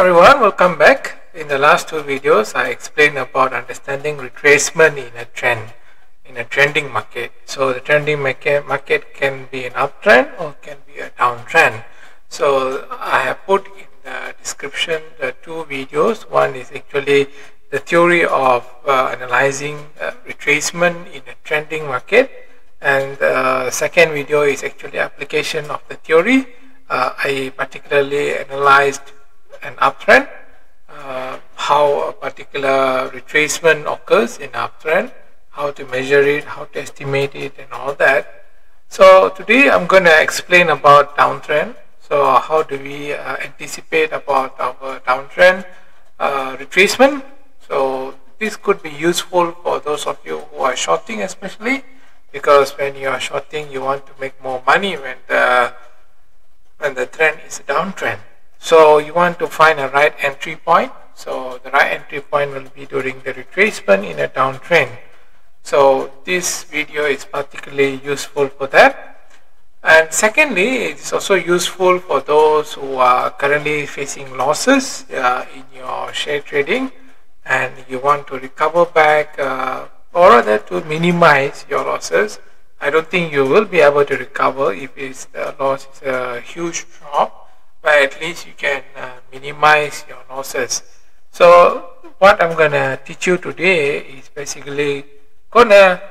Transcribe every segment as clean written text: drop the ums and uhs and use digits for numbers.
everyone, welcome back. In the last two videos, I explained about understanding retracement in a trend, in a trending market. So the trending market can be an uptrend or can be a downtrend. So I have put in the description the two videos. One is actually the theory of analyzing retracement in a trending market, and the second video is actually application of the theory. I particularly analyzed an uptrend, how a particular retracement occurs in uptrend, how to measure it, how to estimate it, and all that. So today I'm going to explain about downtrend. So how do we anticipate about our downtrend retracement? So this could be useful for those of you who are shorting, especially because when you are shorting, you want to make more money when the trend is a downtrend. So you want to find a right entry point. So the right entry point will be during the retracement in a downtrend. So this video is particularly useful for that. And secondly, it is also useful for those who are currently facing losses in your share trading, and you want to recover back or rather to minimize your losses. I don't think you will be able to recover if the loss is a huge drop, but at least you can minimize your losses. So what I'm going to teach you today is basically going to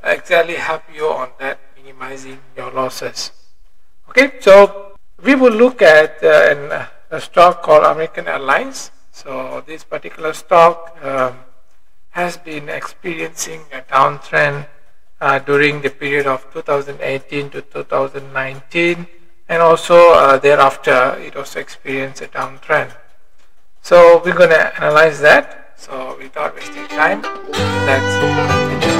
exactly help you on that, minimizing your losses. Okay, so we will look at a stock called American Airlines. So this particular stock has been experiencing a downtrend during the period of 2018 to 2019, and also thereafter it also experienced a downtrend. So we're going to analyze that. So without wasting time, let's continue.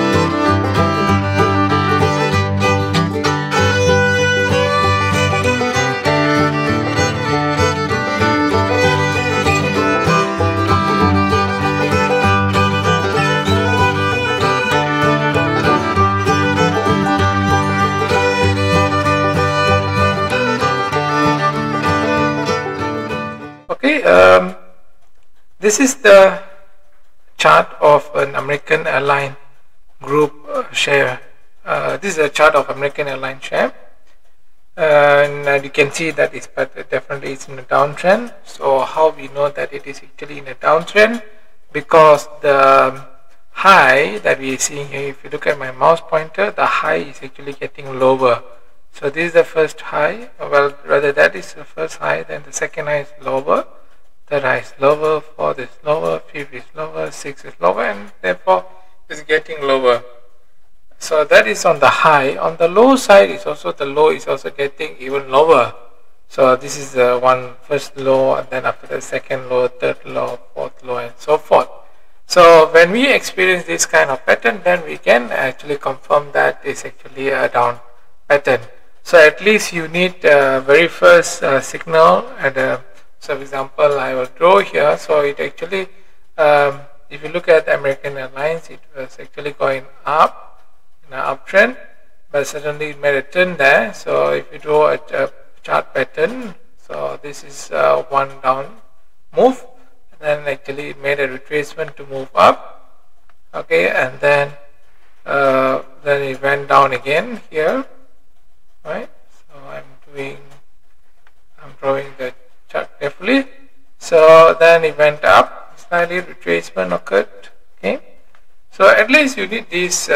Okay, this is the chart of an American airline group share. This is a chart of American airline share, and you can see that it's definitely it's in a downtrend. So how we know that it is actually in a downtrend? Because the high that we are seeing here, if you look at my mouse pointer, the high is actually getting lower. So this is the first high, well rather that is the first high, then the second high is lower, third high is lower, fourth is lower, fifth is lower, sixth is lower, and therefore is getting lower. So that is on the high. On the low side is also, the low is also getting even lower. So this is the first low, and then after the second low, third low, fourth low, and so forth. So when we experience this kind of pattern, then we can actually confirm that it's actually a down pattern. So at least you need very first signal. And so for example, I will draw here. So it actually, if you look at American Airlines, it was actually going up in an uptrend, but suddenly it made a turn there. So if you draw a chart pattern, so this is one down move, and then actually it made a retracement to move up. Okay, and then it went down again here. Right, so I'm drawing the chart carefully. So then it went up slightly, retracement occurred. Okay, so at least you need these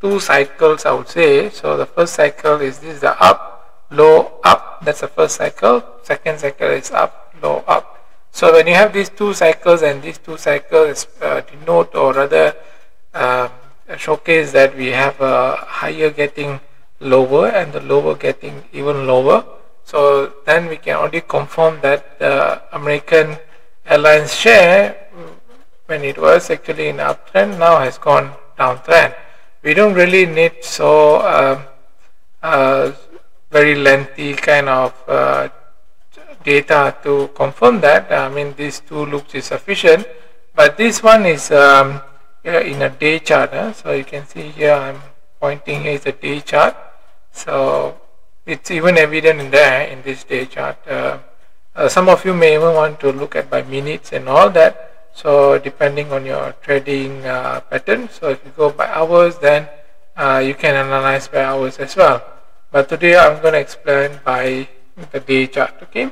two cycles, I would say. So the first cycle is this, the up, low, up. That's the first cycle. Second cycle is up, low, up. So when you have these two cycles, and these two cycles denote or rather showcase that we have a higher getting lower and the lower getting even lower. So then we can only confirm that the American Airlines share, when it was actually in uptrend, now has gone downtrend. We don't really need so very lengthy kind of data to confirm that. I mean, these two loops is sufficient, but this one is in a day chart. So you can see here I'm pointing here is a day chart. So it's even evident in there in this day chart. Some of you may even want to look at by minutes and all that. So depending on your trading pattern. So if you go by hours, then you can analyze by hours as well. But today I'm going to explain by the day chart. Okay.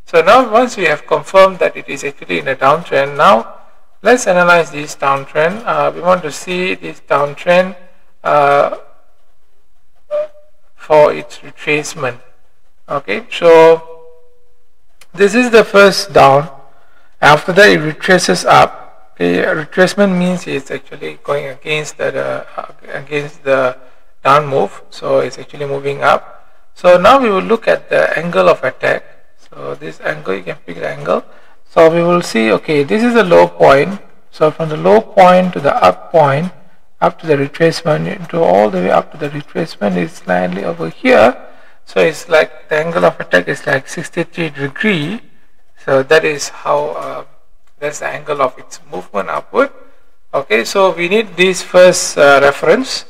So now once we have confirmed that it is actually in a downtrend, now let's analyze this downtrend. We want to see this downtrend for its retracement. Okay, so this is the first down. After that, it retraces up. Okay, retracement means it's actually going against the down move. So it's actually moving up. So now we will look at the angle of attack. So this angle, you can pick the angle. So we will see, okay, this is the low point. So from the low point to the up point, up to the retracement, to all the way up to the retracement is slightly over here. So it's like the angle of attack is like 63 degrees. So that is how that's the angle of its movement upward. Okay, so we need this first reference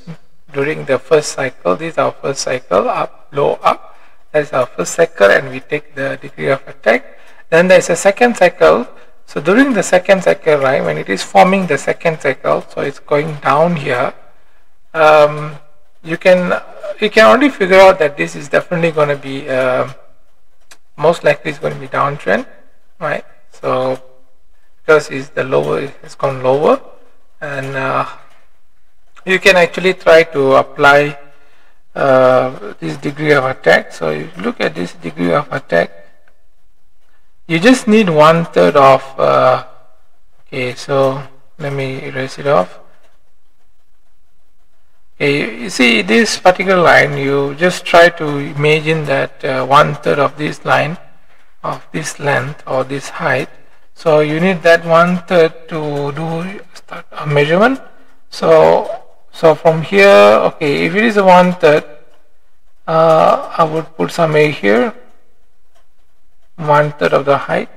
during the first cycle. This is our first cycle, up, low, up. That is our first cycle, and we take the degree of attack. Then there is a second cycle. So during the second cycle, right, when it is forming the second cycle, so it's going down here, you can already figure out that this is definitely going to be most likely it's going to be downtrend, right? So because it's the lower, it's gone lower, and you can actually try to apply this degree of attack. So if you look at this degree of attack, you just need 1/3 of okay, so let me erase it off. Okay, you see this particular line, you just try to imagine that 1/3 of this line, of this length or this height. So you need that 1/3 to start a measurement. So from here, okay, if it is a 1/3, I would put somewhere here 1/3 of the height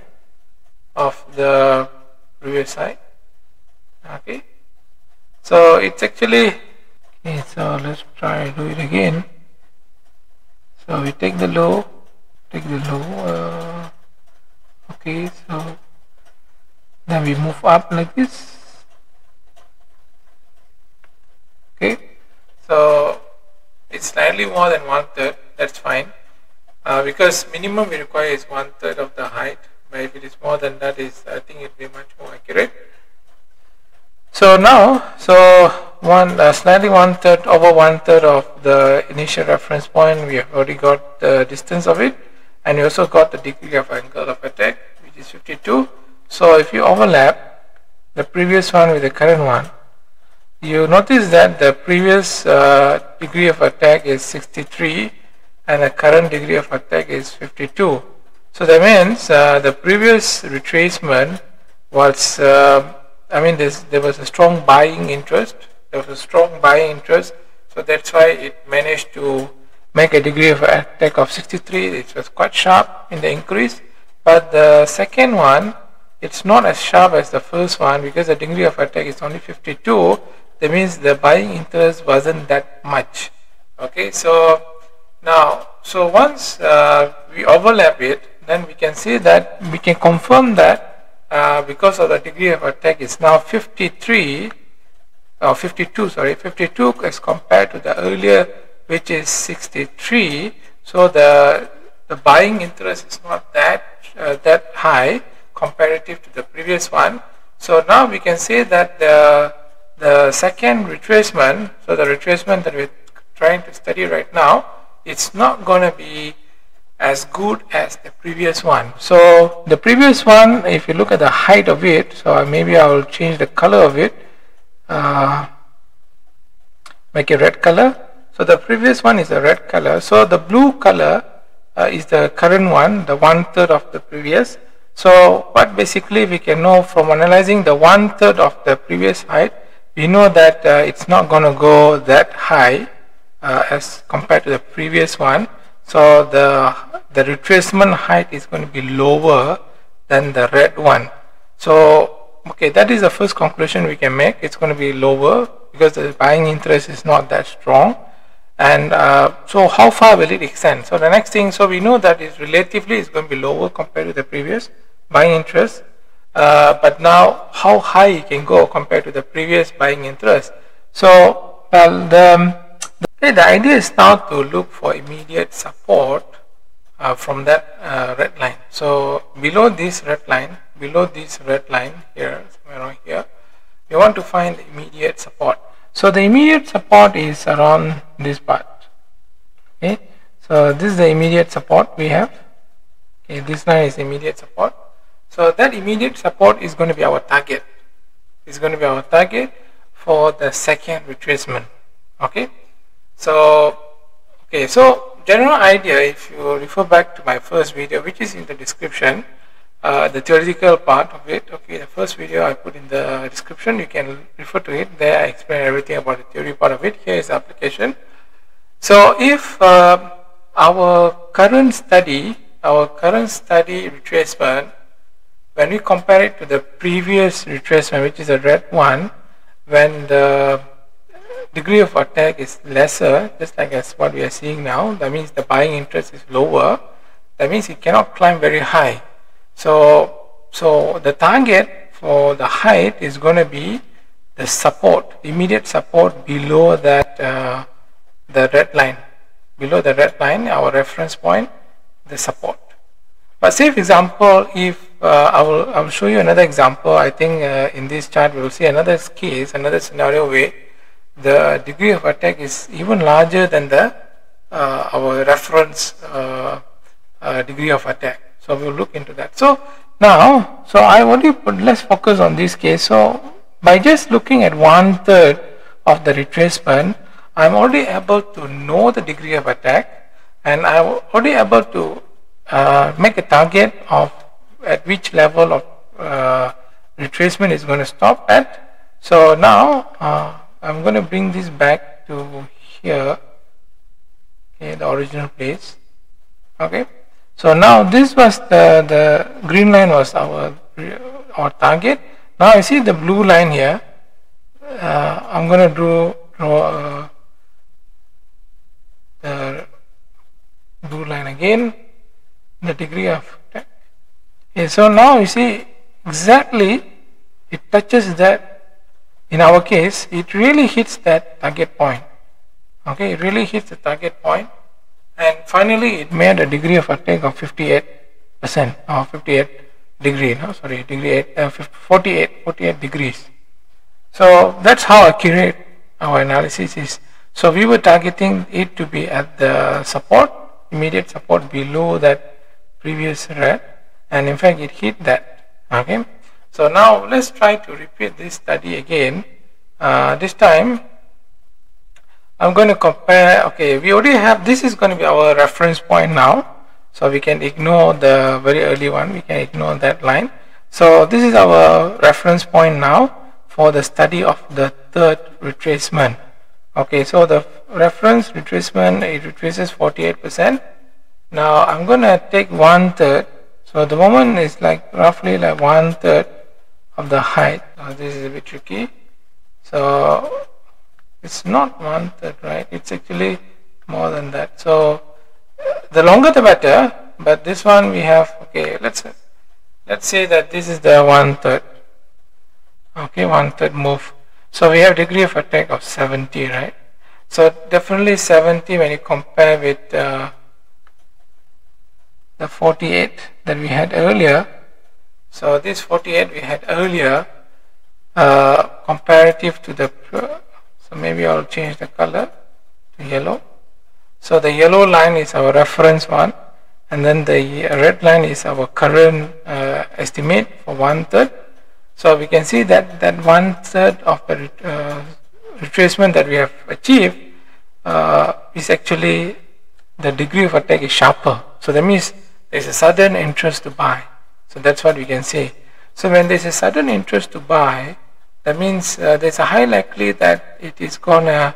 of the previous height. Okay, so it's actually okay. So let's try to do it again. So we take the low, okay, so then we move up like this. Okay, so it's slightly more than 1/3. That's fine, because minimum we require is 1/3 of the height. But if it is more than that, I think it will be much more accurate. So now, slightly 1/3 over 1/3 of the initial reference point. We have already got the distance of it, and we also got the degree of angle of attack, which is 52. So if you overlap the previous one with the current one, you notice that the previous degree of attack is 63 and the current degree of attack is 52. So that means the previous retracement was, there was a strong buying interest. So that's why it managed to make a degree of attack of 63. It was quite sharp in the increase. But the second one, it's not as sharp as the first one because the degree of attack is only 52. That means the buying interest wasn't that much. Okay, so now, so once we overlap it, then we can see that we can confirm that because of the degree of attack is now 52 as compared to the earlier, which is 63. So the buying interest is not that high comparative to the previous one. So now we can say that the second retracement, so the retracement that we're trying to study right now, it's not going to be as good as the previous one. So the previous one, if you look at the height of it, so maybe I will change the color of it, make a red color. So the previous one is a red color. So the blue color is the current one, the 1/3 of the previous. So what basically we can know from analyzing the 1/3 of the previous height, we know that it's not going to go that high as compared to the previous one. So the retracement height is going to be lower than the red one. So okay, that is the first conclusion we can make. It's going to be lower because the buying interest is not that strong. And so how far will it extend? So the next thing, so we know that is relatively is going to be lower compared to the previous buying interest, but now how high it can go compared to the previous buying interest. So well, the idea is now to look for immediate support from that red line. So below this red line here, somewhere around here, we want to find the immediate support. So the immediate support is around this part. Okay, so this is the immediate support we have. Okay, this line is immediate support. So that immediate support is going to be our target. It's going to be our target for the second retracement. Okay, so general idea, if you refer back to my first video, which is in the description, the theoretical part of it. Okay, the first video I put in the description, you can refer to it. There I explain everything about the theory part of it. Here is the application. So if our current study retracement, when we compare it to the previous retracement, which is a red one, when the degree of attack is lesser, just like as what we are seeing now, that means the buying interest is lower, that means it cannot climb very high. So the target for the height is going to be the support, immediate support below that the red line, our reference point, the support. But say for example, if I will show you another example. I think in this chart we will see another case, another scenario where the degree of attack is even larger than the our reference degree of attack. So we will look into that. So now, let's focus on this case. So by just looking at 1/3 of the retracement, I'm already able to know the degree of attack, and I'm already able to make a target of at which level of retracement is going to stop at. So now I'm going to bring this back to here, okay, the original place. Okay, so now this was the green line was our target. Now you see the blue line here. I'm going to draw the blue line again, the degree of attack. Okay, so now you see exactly it touches that. In our case, it really hits that target point. Okay, it really hits the target point, and finally it made a degree of attack of 58% or 58 degree. No, sorry, degree 48 degrees. So that's how accurate our analysis is. So we were targeting it to be at the support, immediate support below that previous red, and in fact it hit that. Okay. So now let's try to repeat this study again. This time I'm going to compare. Okay, we already have, this is going to be our reference point now, so we can ignore the very early one, we can ignore that line. So this is our reference point now for the study of the third retracement. Okay, so the reference retracement, it retraces 48%. Now I'm going to take 1/3. So the moment is like roughly like 1/3 of the height. This is a bit tricky. So it's not 1/3, right? It's actually more than that. So the longer the better. But this one we have. Okay, let's say that this is the 1/3. Okay, 1/3 move. So we have degree of attack of 70, right? So definitely 70 when you compare with the 48 that we had earlier. So this 48 we had earlier, comparative to the, so maybe I'll change the color to yellow. So the yellow line is our reference one, and then the red line is our current estimate for 1/3. So we can see that 1/3 of the retracement that we have achieved is actually, the degree of attack is sharper. So that means there's a sudden interest to buy. So that's what we can say. So when there's a sudden interest to buy, that means there's a high likelihood that it is gonna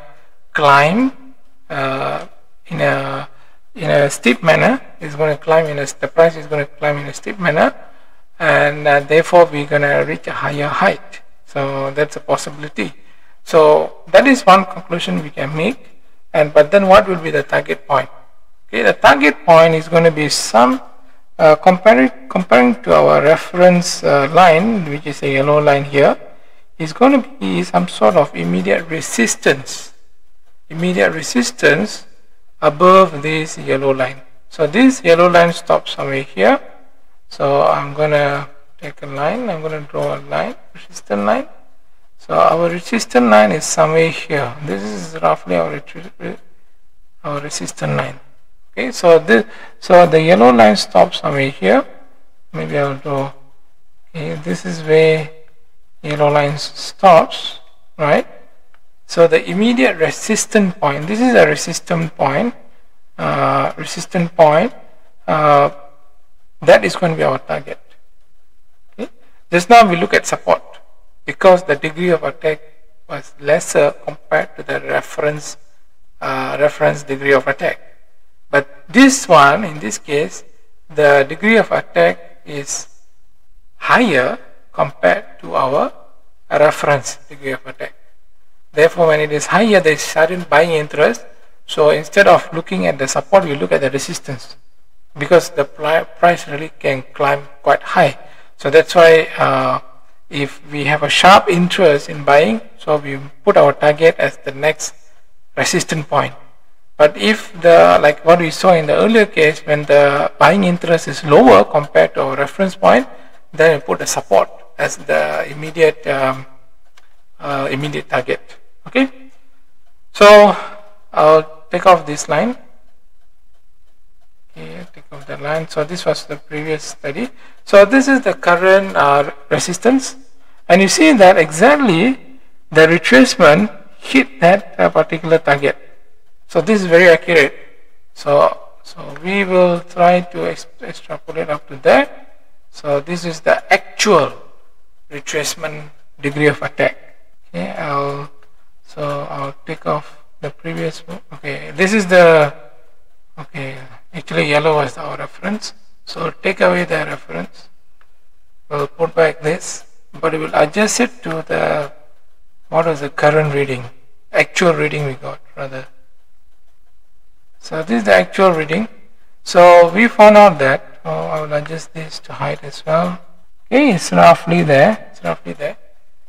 climb in a steep manner. It's going to climb the price is going to climb in a steep manner, and therefore we're going to reach a higher height. So that's a possibility. So that is one conclusion we can make. but then what will be the target point? Okay, the target point is going to be some comparing to our reference line, which is a yellow line here, is going to be some sort of immediate resistance above this yellow line. So this yellow line stops somewhere here. So I'm going to take a line, I'm going to draw a line, resistance line. So our resistance line is somewhere here. This is roughly our resistance line. Okay, so the yellow line stops somewhere here. Maybe I'll draw. Okay, this is where yellow line stops, right? So the immediate resistance point. This is a resistance point. That is going to be our target. Okay. Just now we look at support because the degree of attack was lesser compared to the reference degree of attack. But this one, in this case, the degree of attack is higher compared to our reference degree of attack. Therefore, when it is higher, there is sudden buying interest. So instead of looking at the support, we look at the resistance because the price really can climb quite high. So that's why if we have a sharp interest in buying, so we put our target as the next resistance point. But if like what we saw in the earlier case, when the buying interest is lower compared to our reference point, then we put the support as the immediate target. Okay, so I'll take off this line. Okay, take off the line. So this was the previous study. So this is the current resistance, and you see that exactly the retracement hit that particular target. So this is very accurate. So we will try to extrapolate up to that. So this is the actual retracement degree of attack. Okay, I'll take off the previous one. Okay, this is the, okay, actually yellow was our reference. So take away the reference. We'll put back this, but we will adjust it to the, what was the current reading, actual reading we got rather. So this is the actual reading. So we found out that, I will adjust this to height as well. Okay, it's roughly there.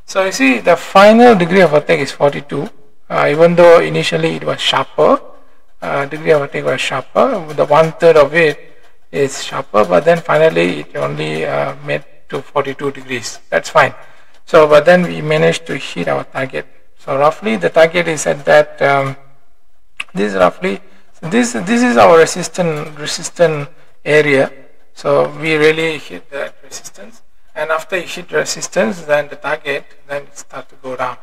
So you see the final degree of attack is 42. Even though initially it was sharper, degree of attack was sharper. The 1/3 of it is sharper, but then finally it only made to 42 degrees. That's fine. So, but then we managed to hit our target. So roughly the target is at that. This roughly. This is our resistance area. So we really hit that resistance, and after you hit resistance, then the target, then it starts to go down.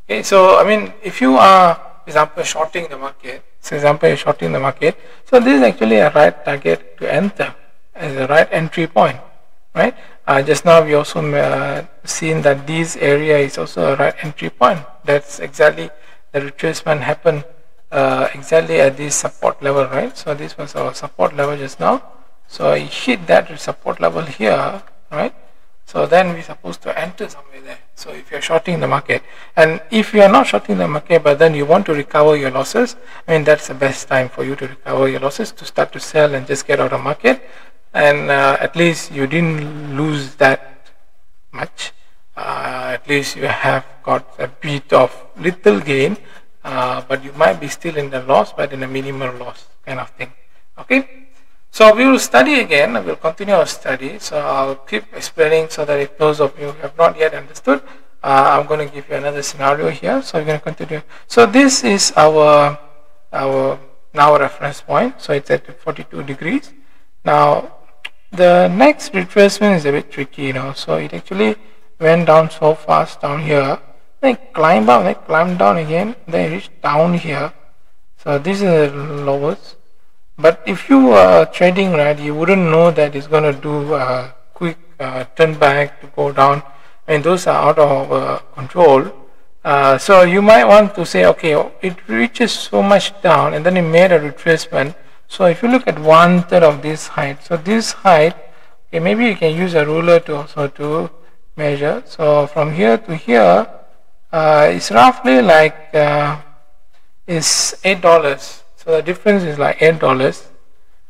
Okay, so I mean, if you are, for example, shorting the market, so this is actually a right target to enter as a right entry point, right? Just now we also seen that this area is also a right entry point. That's exactly the retracement happened. Exactly at this support level, right? So this was our support level just now. So I hit that support level here, right? So then we're supposed to enter somewhere there. So if you're shorting the market, and if you are not shorting the market, but then you want to recover your losses, I mean, that's the best time for you to recover your losses, to start to sell and just get out of the market. And at least you didn't lose that much. At least you have got a bit of little gain. But you might be still in the loss, but in a minimal loss kind of thing. Okay, so we will study again. We will continue our study. So I'll keep explaining so that if those of you have not yet understood, I'm going to give you another scenario here. So we're going to continue. So this is our now reference point. So it's at 42 degrees. Now the next retracement is a bit tricky, So it actually went down so fast down here. They climb up, they climb down again, they reach down here. So this is the lowest. But if you are trading, right, you wouldn't know that it's going to do a quick turn back to go down. I mean, those are out of our control. So you might want to say, okay, it reaches so much down and then it made a retracement. So if you look at 1/3 of this height, so this height, okay, maybe you can use a ruler to also to measure. So from here to here, it's roughly like is $8. So the difference is like $8.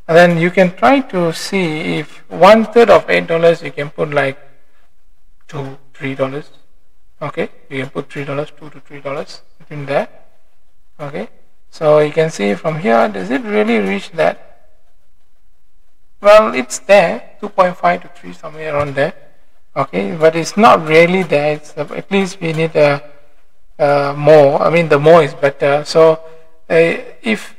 And then you can try to see if 1/3 of $8 you can put like $2, $3. Okay, you can put $3, $2 to $3 in there. Okay, so you can see from here, does it really reach that? Well, it's there, 2.5 to 3, somewhere around there. Okay, but it's not really there. It's at least we need more. I mean, the more is better. So if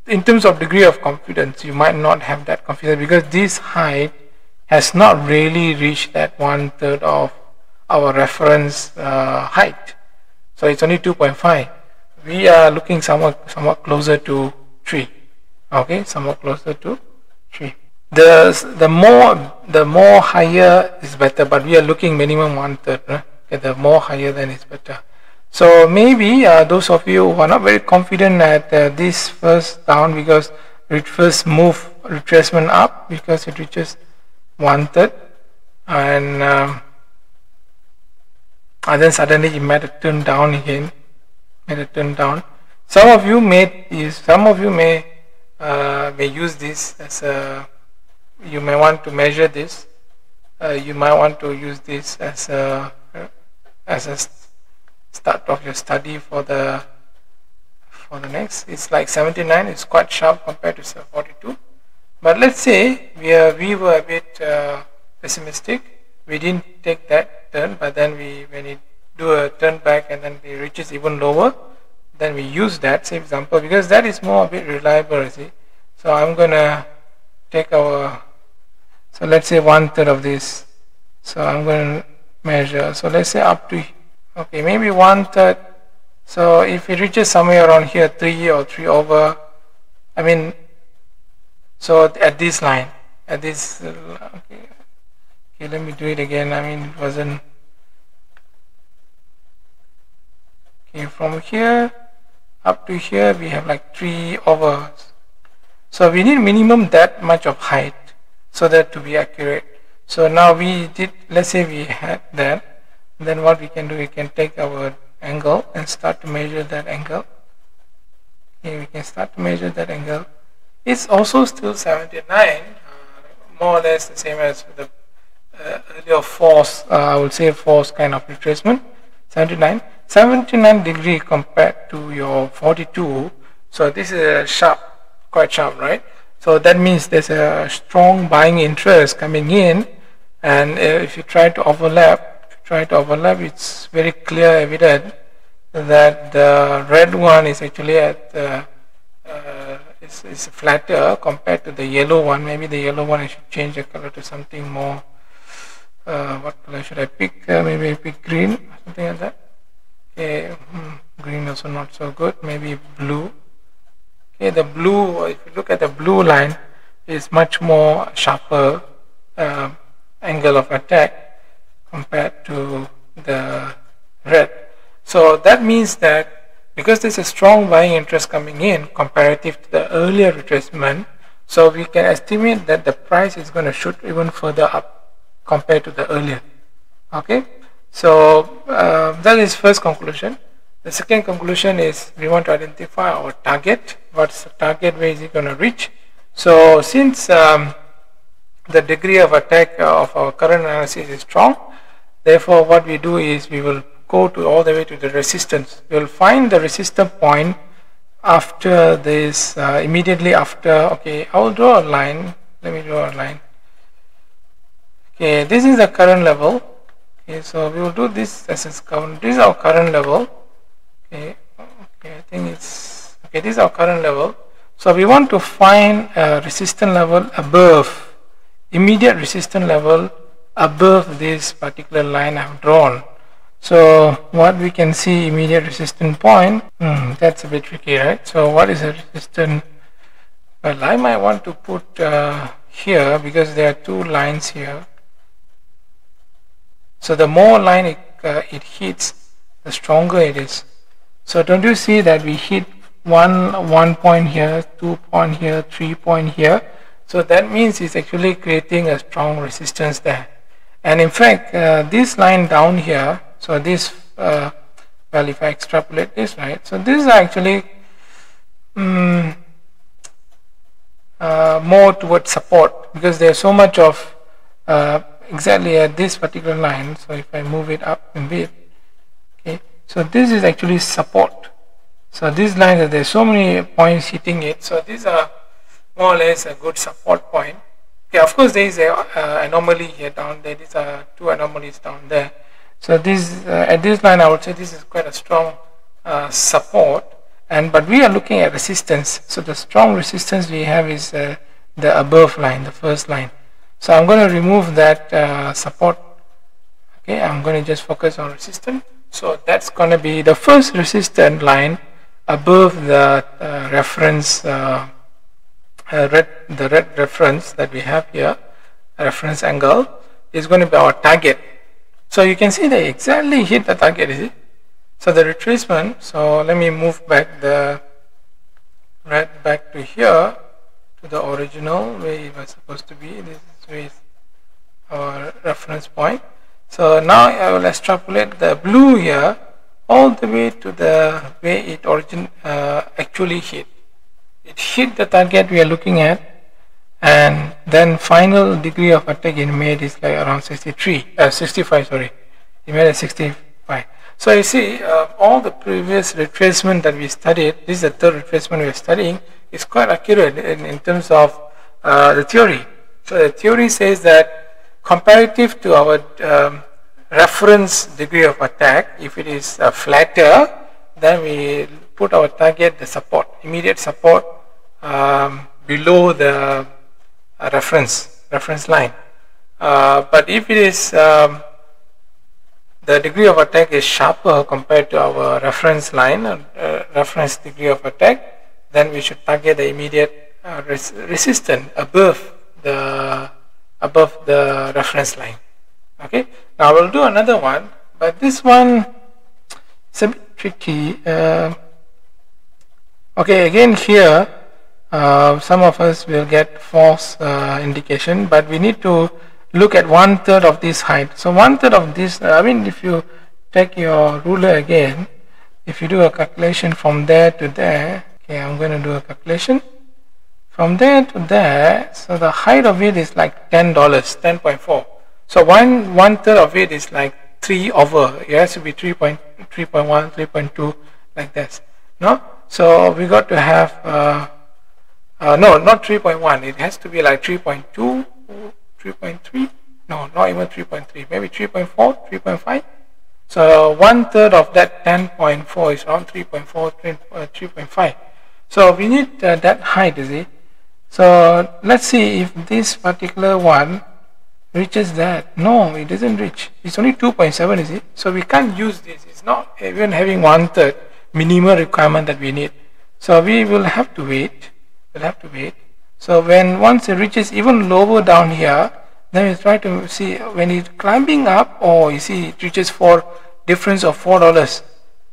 in terms of degree of confidence, you might not have that confidence because this height has not really reached that 1/3 of our reference height. So it's only 2.5. We are looking somewhat closer to 3. Okay, somewhat closer to 3. The more higher is better, but we are looking minimum 1/3. Right? Okay, the more higher then is better. So maybe those of you who are not very confident at this first down because it first move retracement up because it reaches 1/3 and then suddenly it might turn down again. Some of you may use this as a. You may want to measure this. You might want to use this as a start of your study for the next. It's like 79. It's quite sharp compared to 42. But let's say we were a bit pessimistic. We didn't take that turn, but then when it do a turn back and then it reaches even lower, then we use that, say example, because that is more a bit reliable, you see. So I'm gonna take our, so let's say 1/3 of this. So I'm going to measure. So let's say up to, okay, maybe 1/3. So if it reaches somewhere around here, 3 or 3 over, I mean, so at this line, at this, okay, let me do it again. I mean, it wasn't, okay, from here up to here, we have like 3 over. So we need minimum that much of height so that to be accurate. So now we did, let's say we had that, then what we can do, we can take our angle and start to measure that angle. Okay, we can start to measure that angle. It's also still 79, more or less the same as the earlier force, I would say force kind of retracement, 79 degree compared to your 42. So this is a sharp, quite sharp, right? So that means there's a strong buying interest coming in, and if you try to overlap, it's very clear, evident that the red one is actually at is flatter compared to the yellow one. Maybe the yellow one I should change the color to something more. What color should I pick? Maybe I pick green or something like that. Okay, green also not so good. Maybe blue. Okay, the blue, if you look at the blue line, is much more sharper angle of attack compared to the red. So that means that because there's a strong buying interest coming in comparative to the earlier retracement, so we can estimate that the price is going to shoot even further up compared to the earlier. Okay, so that is first conclusion. The second conclusion is we want to identify our target. What's the target? Where is it going to reach? So since the degree of attack of our current analysis is strong, therefore what we do is we will go to all the way to the resistance. We will find the resistance point after this, immediately after. Okay, I will draw a line. Let me draw a line. Okay, this is the current level. Okay, so we will do this as a current. This is our current level. Okay, I think it's okay. This is our current level. So we want to find a resistance level above, immediate resistance level above this particular line I have drawn. So what we can see, immediate resistance point, that's a bit tricky, right? So what is a resistance? Well, I might want to put here because there are two lines here. So the more line it hits, the stronger it is. So don't you see that we hit one point here, 2 point here, 3 point here? So that means it's actually creating a strong resistance there. And in fact, this line down here, so this when well, if I extrapolate this, right, so this is actually more towards support, because there's so much of exactly at this particular line. So if I move it up a bit, okay, so this is actually support. So these lines, there's so many points hitting it, so these are more or less a good support point. Okay, of course there is a anomaly here down there. These are two anomalies down there. So this at this line, I would say this is quite a strong support. But we are looking at resistance. So the strong resistance we have is the above line, the first line. So I'm going to remove that support. Okay, I'm going to just focus on resistance. So that's going to be the first resistance line above the reference, the red reference that we have here, reference angle, is going to be our target. So you can see they exactly hit the target, is it? So the retracement, so let me move back the red back to here, to the original where it was supposed to be. This is where is our reference point. So now I will extrapolate the blue here all the way to the way it actually hit. It hit the target we are looking at, and then final degree of attack it made is like around 65, sorry. It made at 65. So you see, all the previous retracement that we studied, this is the third retracement we are studying, is quite accurate in terms of the theory. So the theory says that comparative to our reference degree of attack, if it is flatter, then we put our target, the support, immediate support below the reference line. But if it is the degree of attack is sharper compared to our reference line, reference degree of attack, then we should target the immediate resistance above the reference line. Okay, now we'll do another one, but this one is a bit tricky. Okay, again here some of us will get false indication, but we need to look at 1/3 of this height. So 1/3 of this, I mean, if you take your ruler again, if you do a calculation from there to there, okay, I'm going to do a calculation from there to there. So the height of it is like $10, 10.4. So 1/3 of it is like 3 over. It has to be 3.1, 3.2, like this. No, so we got to have no, not 3.1. It has to be like 3.2. 3.3, no, not even 3.3, maybe 3.4, 3.5. So 1/3 of that 10.4 is around 3.4, 3.5. So we need that height, you see. So let's see if this particular one reaches that. No, it doesn't reach. It's only 2.7, is it? So we can't use this. It's not even having 1/3 minimum requirement that we need. So we will have to wait. We'll have to wait. So once it reaches even lower down here, then we try to see when it's climbing up. Oh, you see, it reaches difference of $4.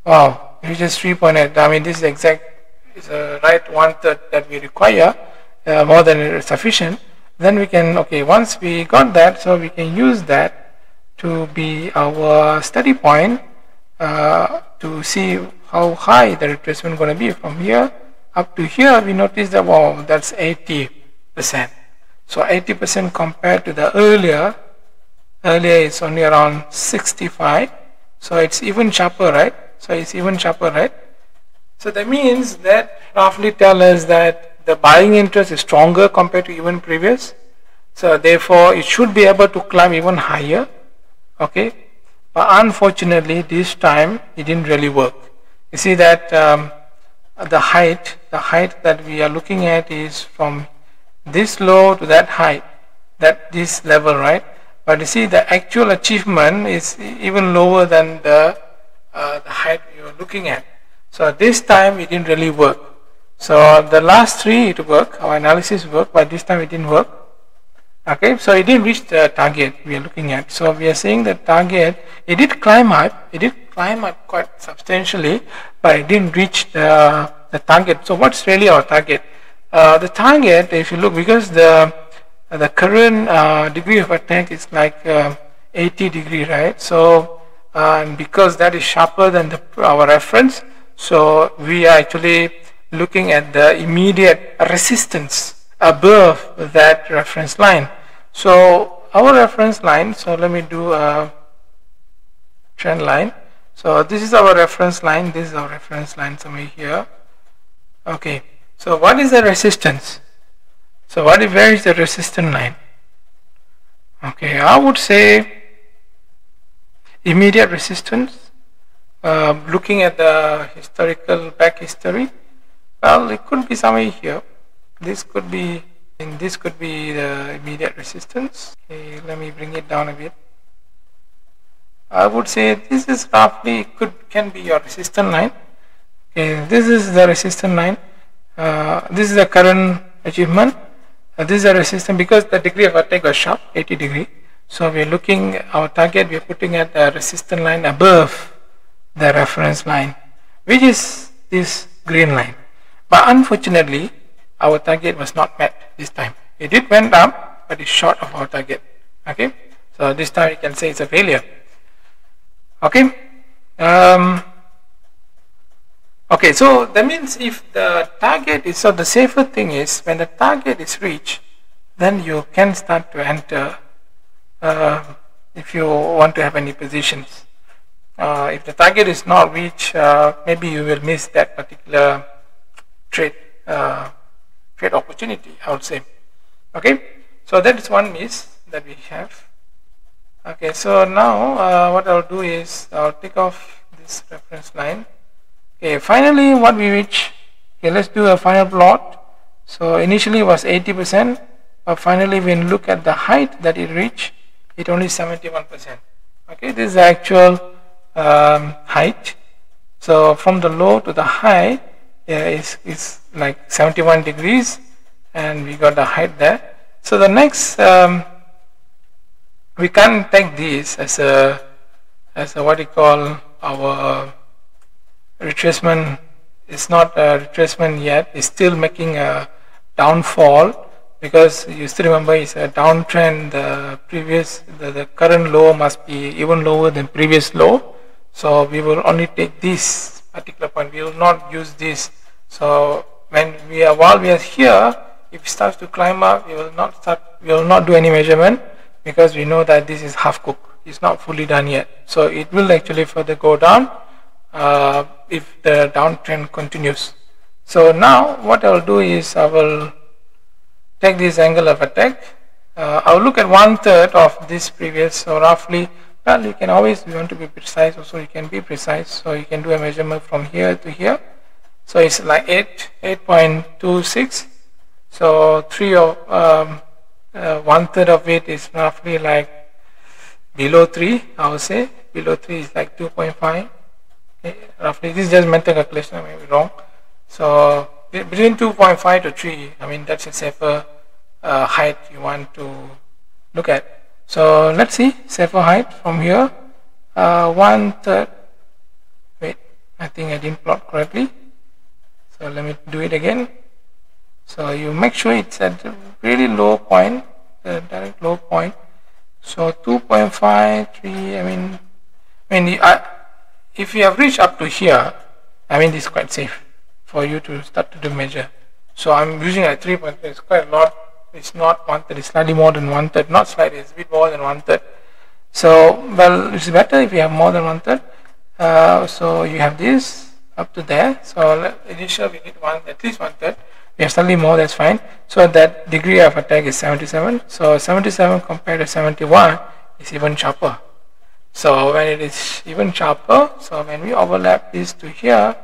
Wow, it reaches 3.8. I mean, this is exact. It's a right 1/3 that we require, more than sufficient. Then we can, okay, once we got that, so we can use that to be our study point to see how high the retracement is going to be from here. Up to here, we notice that, wow, that's 80%. So 80% compared to the earlier it's only around 65. So it's even sharper, right? So it's even sharper, right? So that means that roughly tell us that the buying interest is stronger compared to even previous. So therefore, it should be able to climb even higher. Okay, but unfortunately, this time it didn't really work. You see that the height that we are looking at is from this low to that height, this level, right? But you see the actual achievement is even lower than the height you are looking at. So this time it didn't really work. So the last three it worked, our analysis worked, but this time it didn't work. Okay, so it didn't reach the target we are looking at. So we are saying the target, it did climb up, quite substantially, but it didn't reach the target. So what's really our target? The target, if you look, because the current degree of attack is like 80 degree, right? So and because that is sharper than our reference, so we are actually looking at the immediate resistance above that reference line. So our reference line, so let me do a trend line. So this is our reference line, this is our reference line somewhere here. Okay, so what is the resistance? So where is the resistance line? Okay, I would say immediate resistance, looking at the historical back history, well, it could be somewhere here. This could be the immediate resistance. Okay, let me bring it down a bit. I would say this is roughly can be your resistance line. Okay, this is the resistance line. This is the current achievement. This is a resistance because the degree of attack was sharp, 80 degree. So we are looking our target. We are putting at the resistance line above the reference line, which is this green line. But unfortunately, our target was not met this time. It did went up, but it's short of our target. Okay, so this time you can say it's a failure. Okay. Okay, so that means if the target is, so the safer thing is when the target is reached, then you can start to enter if you want to have any positions. If the target is not reached, maybe you will miss that particular trade opportunity, I would say. Okay, so that is one miss that we have. Okay, so now what I'll do is I'll take off this reference line. Okay, finally what we reach, okay, let's do a final plot. So initially it was 80%, but finally when you look at the height that it reached, it only 71%. Okay, this is the actual height. So from the low to the high is like 71 degrees, and we got the height there. So the next, we can't take this as a what you call our retracement. It's not a retracement yet. It's still making a downfall, because you still remember it's a downtrend. The current low must be even lower than previous low. So we will only take this particular point. We will not use this. So while we are here, if it starts to climb up, we will not do any measurement, because we know that this is half cooked. It's not fully done yet. So it will actually further go down if the downtrend continues. So now what I will do is I will take this angle of attack. I will look at 1/3 of this previous. So roughly, well, you can always, we want to be precise also, you can be precise. So you can do a measurement from here to here. So it's like 8.26. So 1/3 of it is roughly like below 3, I would say. Below 3 is like 2.5. Okay, roughly, this is just mental calculation, I may be wrong. So between 2.5 to 3, I mean, that's a safer height you want to look at. So let's see, safer height from here, 1/3. Wait, I think I didn't plot correctly. So let me do it again. So you make sure it's at a really low point, the direct low point. So 2.5, 3, I mean, if you have reached up to here, I mean, this is quite safe for you to start to do measure. So I'm using a 3.3, it's quite a lot. It's not 1/3, it's slightly more than 1/3, not slightly, it's a bit more than 1/3. So, well, it's better if you have more than 1/3. So you have this up to there. So initially we need at least 1/3. We have slightly more, that's fine. So that degree of attack is 77. So 77 compared to 71 is even sharper. So when it is even sharper, so when we overlap this to here,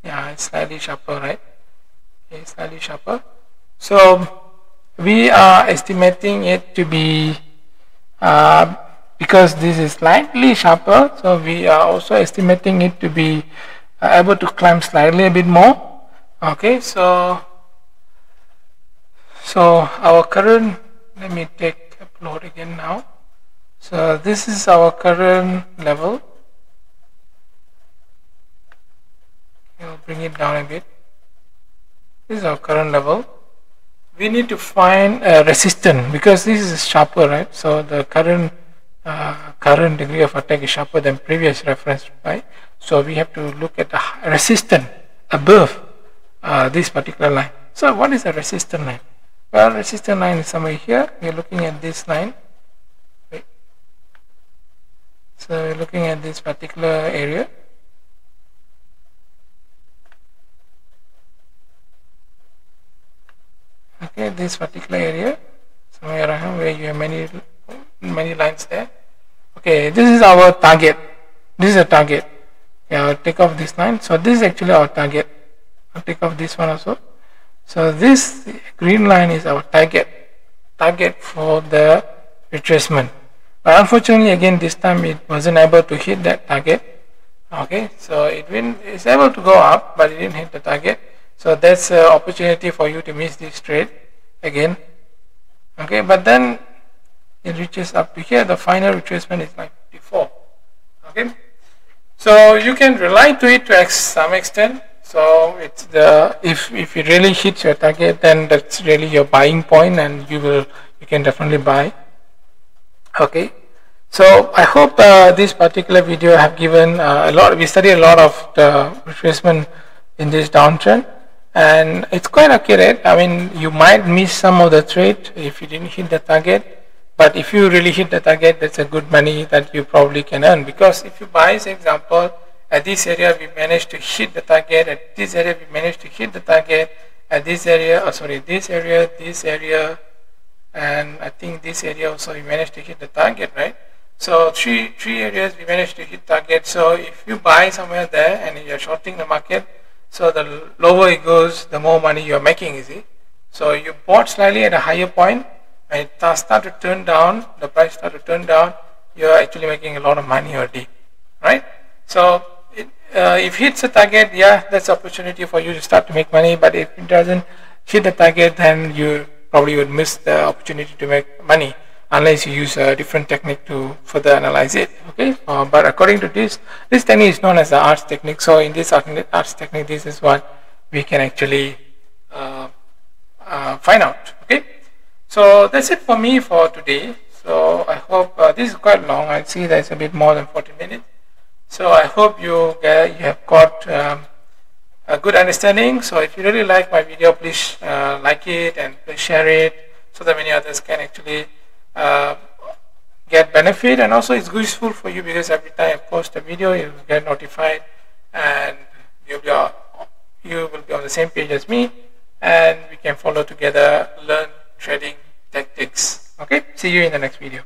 yeah, it's slightly sharper, right? Okay, slightly sharper. So we are estimating it to be, because this is slightly sharper, so we are also estimating it to be able to climb slightly a bit more. Okay, so our current, let me take a plot again now. So this is our current level. I'll bring it down a bit. This is our current level. we need to find a resistance, because this is sharper, right? So the current degree of attack is sharper than previous reference, right? So we have to look at the resistance above this particular line. So what is the resistance line? Well, resistance line is somewhere here. We're looking at this line. Wait. So we're looking at this particular area. Okay, this particular area, somewhere around where you have many lines there. Okay, this is our target. This is a target. Yeah, I'll take off this line. So this is actually our target. I'll take off this one also. So this green line is our target for the retracement. But unfortunately, again, this time it wasn't able to hit that target. Okay, so it's able to go up, but it didn't hit the target. So that's an opportunity for you to miss this trade again. Okay, but then it reaches up to here. The final retracement is like 54. Okay, so you can rely to it to some extent. So it's if it really hits your target, then that's really your buying point, and you can definitely buy. Okay, so I hope this particular video have given we studied a lot of the retracement in this downtrend, and it's quite accurate. I mean, you might miss some of the trade if you didn't hit the target, but if you really hit the target, that's a good money that you probably can earn. Because if you buy, for example, at this area we managed to hit the target, at this area we managed to hit the target, at this area, this area, and I think this area also we managed to hit the target, right? So three areas we managed to hit target. So if you buy somewhere there and you're shorting the market, so the lower it goes, the more money you're making, you see. So you bought slightly at a higher point, and it start to turn down, the price start to turn down, you're actually making a lot of money already, right? So if it hits the target, yeah, that's an opportunity for you to start to make money. But if it doesn't hit the target, then you probably would miss the opportunity to make money unless you use a different technique to further analyze it. Okay, but according to this technique is known as the arts technique. So in this arts technique, this is what we can actually find out. Okay, so that's it for me for today. So I hope this is quite long. I see that it's a bit more than 40 minutes. So I hope you have got a good understanding. So if you really like my video, please like it and please share it so that many others can actually get benefit. And also it's useful for you because every time I post a video, you will get notified, and you will be on the same page as me, and we can follow together, learn trading tactics. Okay, see you in the next video.